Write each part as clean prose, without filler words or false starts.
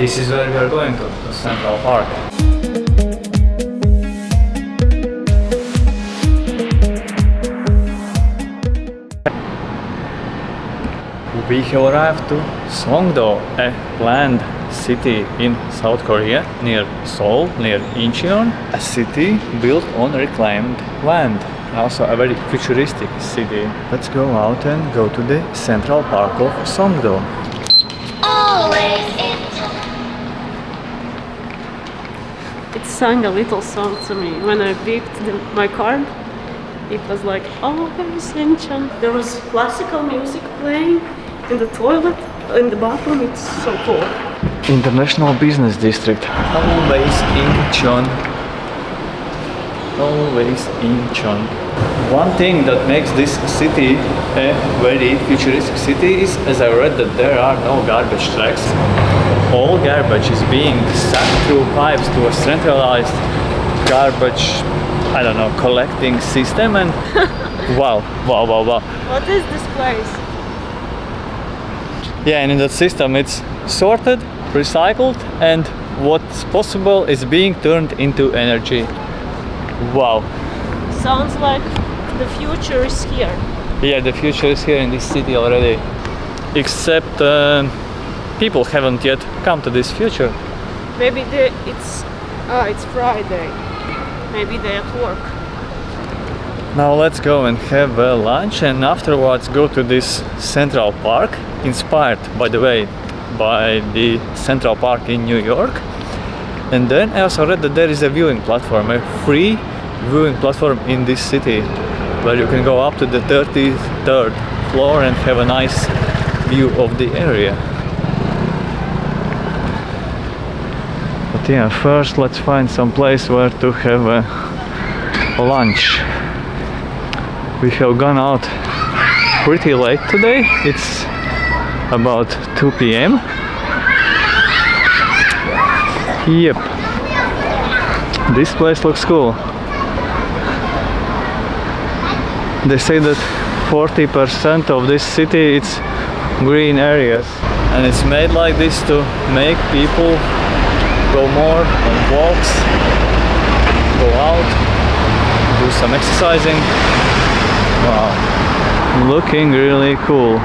This is where we are going to Central Park. We have arrived to Songdo, a planned city in South Korea, near Seoul, near Incheon, a city built on reclaimed land. Also a very futuristic city. Let's go out and go to the Central Park of Songdo. It sang a little song to me when I beeped my card. It was like, always Incheon. There was classical music playing in the toilet, in the bathroom. It's so cool. International Business District. Always Incheon. Always Incheon. One thing that makes this city a very futuristic city is, as I read, that there are no garbage trucks. All garbage is being sucked through pipes to a centralized garbage, I don't know, collecting system, and wow. What is this place? Yeah, and in that system it's sorted, recycled, and what's possible is being turned into energy. Wow. Sounds like the future is here. Yeah, the future is here in this city already. Except people haven't yet come to this future. Maybe it's Friday. Maybe they're at work. Now let's go and have a lunch, and afterwards go to this Central Park, inspired, by the way, by the Central Park in New York. And then I also read that there is a viewing platform, a free viewing platform in this city, where you can go up to the 33rd floor and have a nice view of the area. But yeah, first let's find some place where to have a lunch. We have gone out pretty late today. It's about 2 p.m. Yep. This place looks cool. They say that 40% of this city it's green areas, and it's made like this to make people go more on walks, go out, do some exercising. Wow, looking really cool.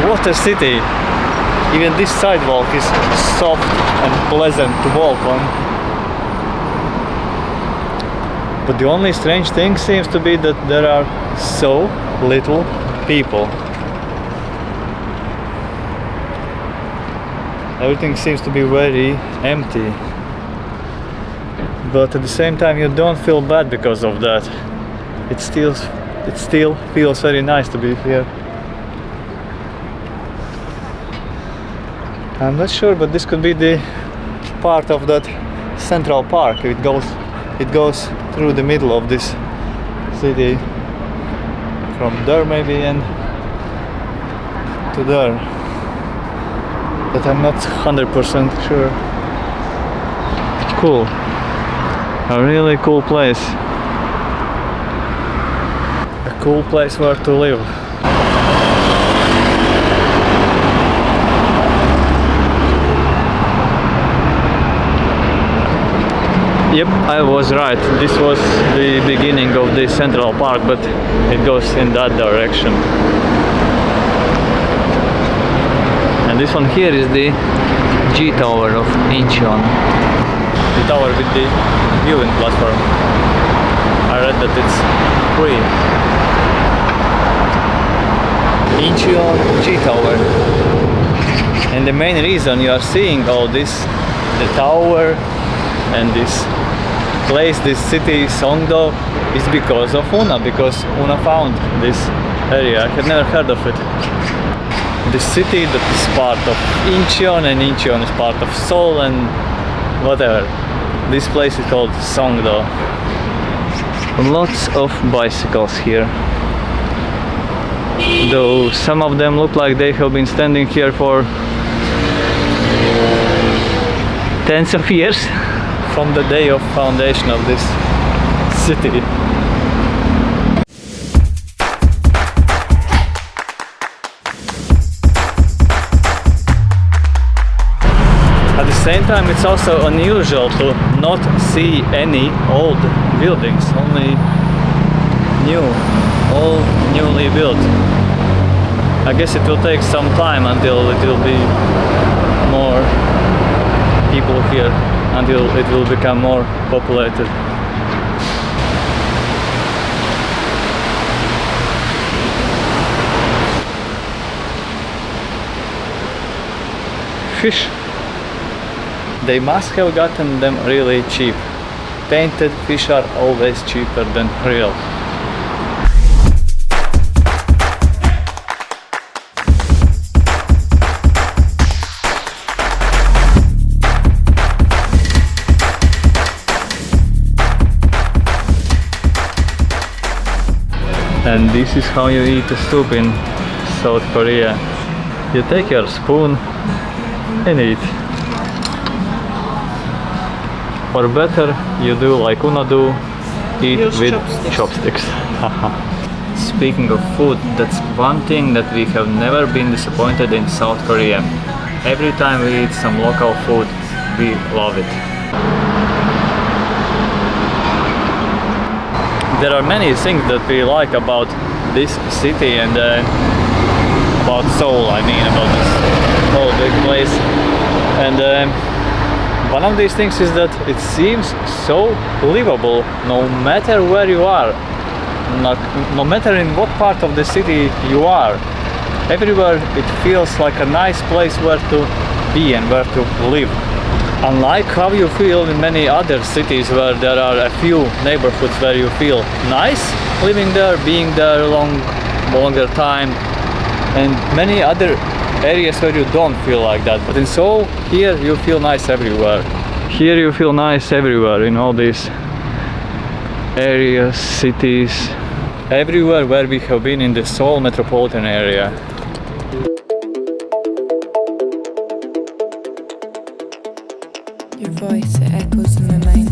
What a city! Even this sidewalk is soft and pleasant to walk on. But the only strange thing seems to be that there are so little people. Everything seems to be very empty. But at the same time you don't feel bad because of that. It still feels very nice to be here. I'm not sure, but this could be the part of that Central Park. It goes through the middle of this city, from there maybe and to there, but I'm not 100% sure. Cool, a really cool place, a cool place where to live. Yep, I was right. This was the beginning of the Central Park, but it goes in that direction. And this one here is the G Tower of Incheon. The tower with the viewing platform. I read that it's free. Incheon G Tower. And the main reason you are seeing all this, the tower and this place, this city Songdo, is because of Una, because Una found this area. I had never heard of it. The city that is part of Incheon, and Incheon is part of Seoul and whatever. This place is called Songdo. Lots of bicycles here. Though some of them look like they have been standing here for tens of years. From the day of foundation of this city. same time, it's also unusual to not see any old buildings, only new, all newly built. I guess it will take some time until it will be more people here, until it will become more populated. Fish. They must have gotten them really cheap. Painted fish are always cheaper than real. And this is how you eat a soup in South Korea. You take your spoon and eat. Or better, you do like Una do, eat Use with chopsticks. chopsticks. Speaking of food, that's one thing that we have never been disappointed in South Korea. Every time we eat some local food, we love it. There are many things that we like about this city and about Seoul, I mean, about this whole big place. And one of these things is that it seems so livable no matter where you are, no matter in what part of the city you are. Everywhere it feels like a nice place where to be and where to live. Unlike how you feel in many other cities where there are a few neighborhoods where you feel nice living there, being there longer time, and many other areas where you don't feel like that. But in Seoul, here you feel nice everywhere. Here you feel nice everywhere in all these areas, cities, everywhere where we have been in the Seoul metropolitan area. Your voice, it echoes in my mind.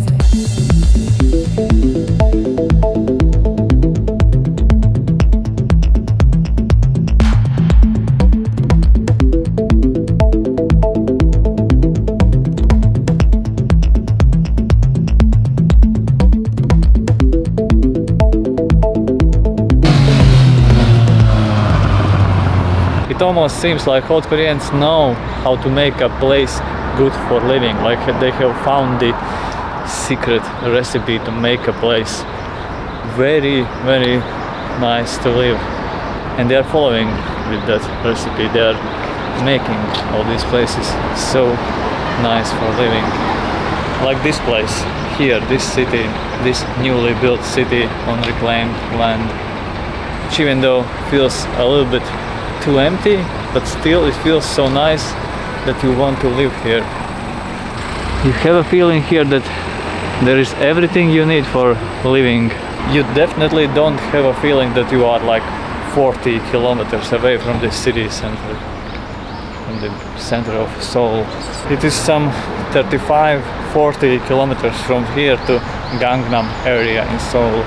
It almost seems like South Koreans know how to make a place good for living, like they have found the secret recipe to make a place very, very nice to live, and they are following with that recipe. They are making all these places so nice for living, like this place here, this city, this newly built city on reclaimed land, which even though feels a little bit too empty, but still it feels so nice that you want to live here. You have a feeling here that there is everything you need for living. You definitely don't have a feeling that you are like 40 kilometers away from the city center, from the center of Seoul. It is some 35-40 kilometers from here to Gangnam area in Seoul.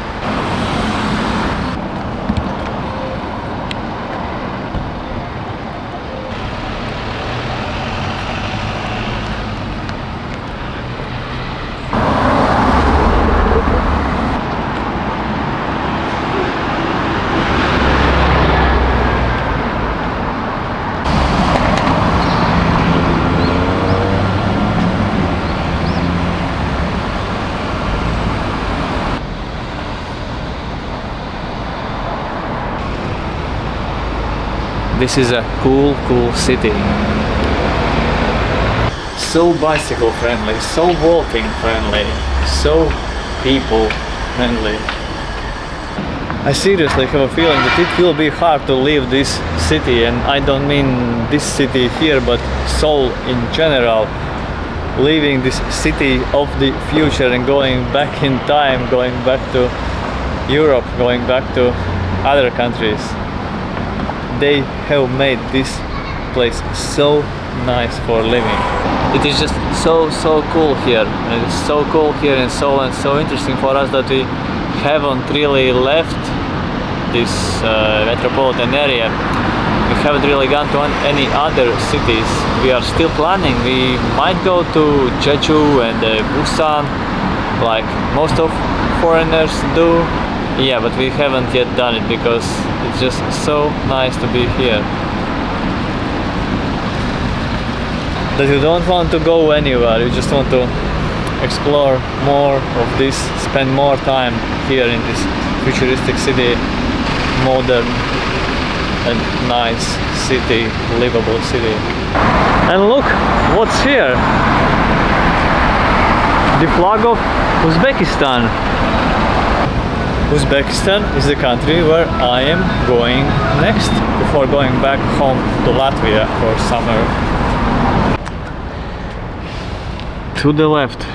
This is a cool city. So bicycle friendly, so walking friendly, so people friendly. I seriously have a feeling that it will be hard to leave this city, and I don't mean this city here, but Seoul in general. Leaving this city of the future and going back in time, going back to Europe, going back to other countries. They have made this place so nice for living. It is just so cool here. And it's so cool here in Seoul, and so interesting for us that we haven't really left this metropolitan area. we haven't really gone to any other cities. We are still planning. We might go to Jeju and Busan, like most of foreigners do. Yeah, but we haven't yet done it because it's just so nice to be here. That you don't want to go anywhere, you just want to explore more of this, spend more time here in this futuristic city, modern and nice city, livable city. And look what's here! The flag of Uzbekistan. Uzbekistan is the country where I am going next before going back home to Latvia for summer. To the left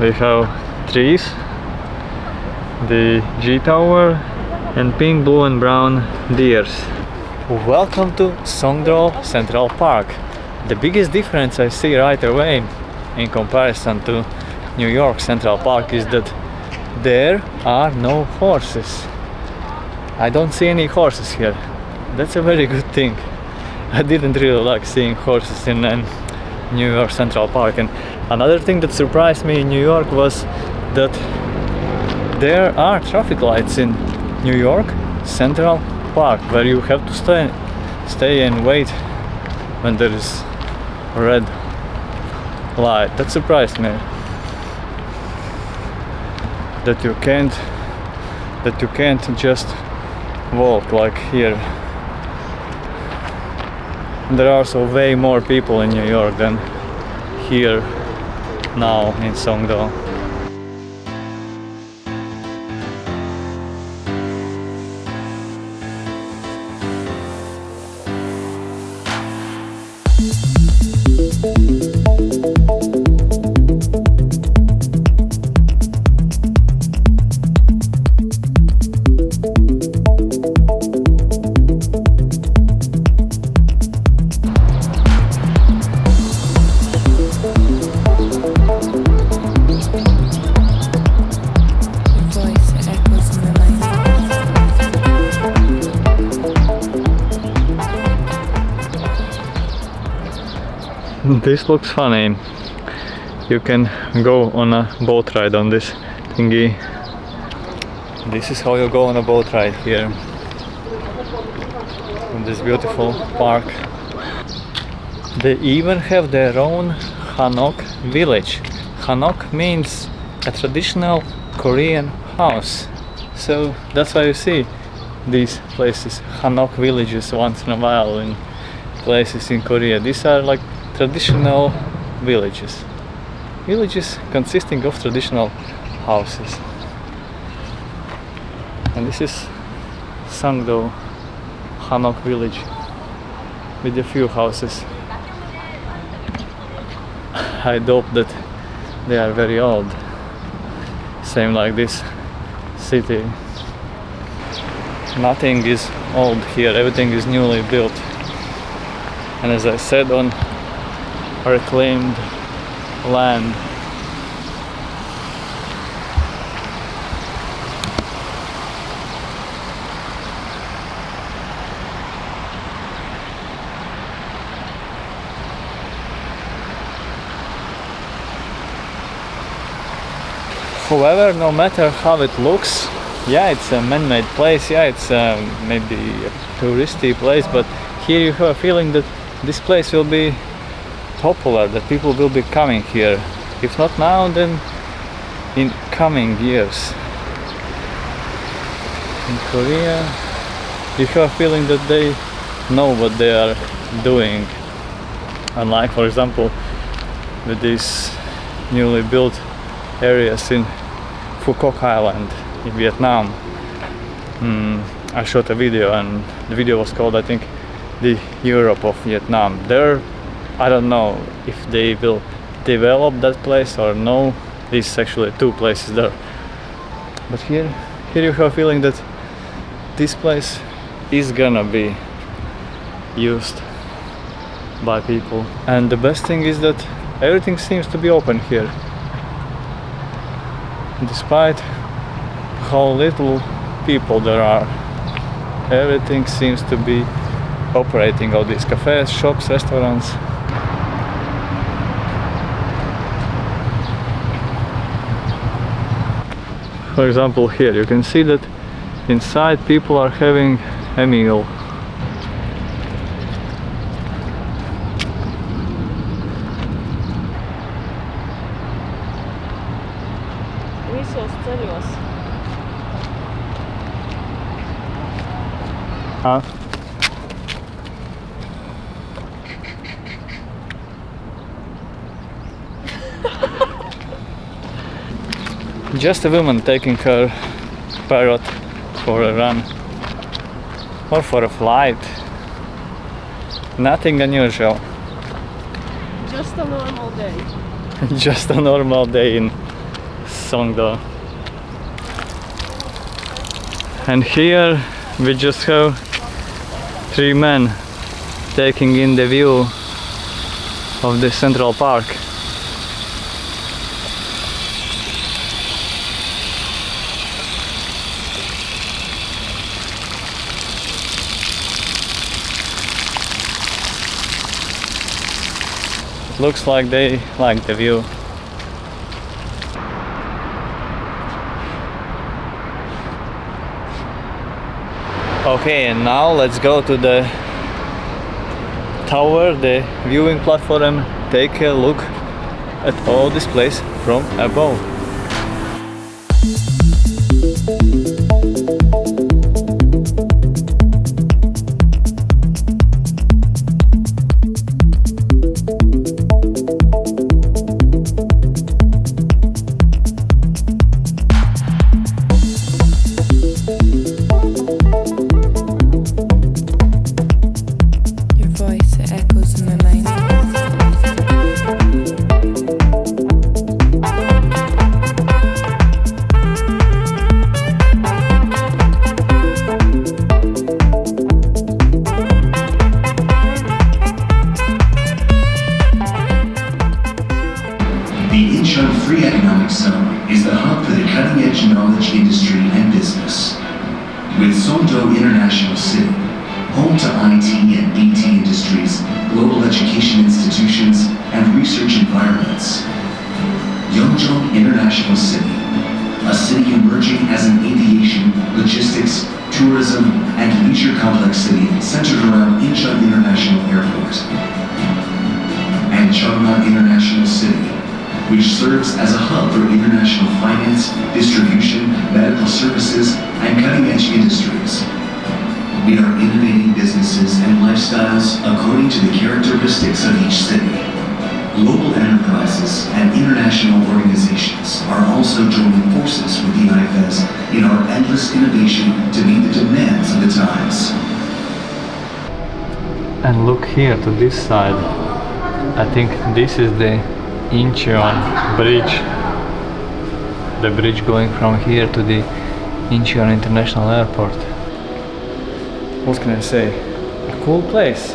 we have trees, the G Tower and pink, blue and brown deers. Welcome to Songdo Central Park. The biggest difference I see right away in comparison to New York Central Park is that there are no horses. I don't see any horses here. That's a very good thing. I didn't really like seeing horses in New York Central Park. And another thing that surprised me in New York was that there are traffic lights in New York Central Park where you have to stay and wait when there is a red light. That surprised me. That you can't just walk like here. There are also way more people in New York than here now in Songdo. This looks funny. You can go on a boat ride on this thingy. This is how you go on a boat ride here in this beautiful park. They even have their own Hanok village. Hanok means a traditional Korean house. So that's why you see these places, Hanok villages, once in a while in places in Korea. These are like traditional villages. Villages consisting of traditional houses. And this is Songdo Hanok village with a few houses. I hope that they are very old. Same like this city. Nothing is old here, everything is newly built. And as I said, on reclaimed land. However, no matter how it looks, yeah, it's a man-made place, yeah, it's maybe a touristy place, but here you have a feeling that this place will be popular, that people will be coming here. If not now, then in coming years. In Korea, you have a feeling that they know what they are doing. Unlike, for example, with these newly built areas in Phuoc Island in Vietnam. I shot a video and the video was called, I think, the Europe of Vietnam. There, I don't know if they will develop that place or no. These actually two places there. But here you have a feeling that this place is gonna be used by people. And the best thing is that everything seems to be open here. Despite how little people there are, everything seems to be operating all these cafes, shops, restaurants. For example, here you can see that inside people are having a meal. Visos ceļos. Huh? Just a woman taking her parrot for a run or for a flight. Nothing unusual. Just a normal day. Just a normal day in Songdo. And here we just have 3 men taking in the view of the Central Park. Looks like they like the view. Okay, and now let's go to the tower, the viewing platform, take a look at all this place from above. Your voice, it echoes in my mind. The Incheon Free Economic Zone is the hub for the cutting-edge knowledge industry and business. With Songdo International City, home to IT and BT industries, global education institutions, and research environments. Yeongjong International City, a city emerging as an aviation, logistics, tourism, and leisure complex city centered around Incheon International Airport. And Cheongnam International City, which serves as a hub for international finance, distribution, medical services, and cutting-edge industries. We are innovating businesses and lifestyles according to the characteristics of each city. Global enterprises and international organizations are also joining forces with the IFES in our endless innovation to meet the demands of the times. And look here to this side. I think this is the Incheon bridge. The bridge going from here to the Incheon International Airport. What can I say? A cool place.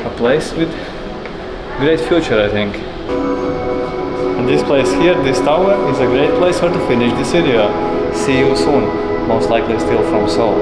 A place with great future, I think. And this place here, this tower, is a great place where to finish this video. See you soon, most likely still from Seoul.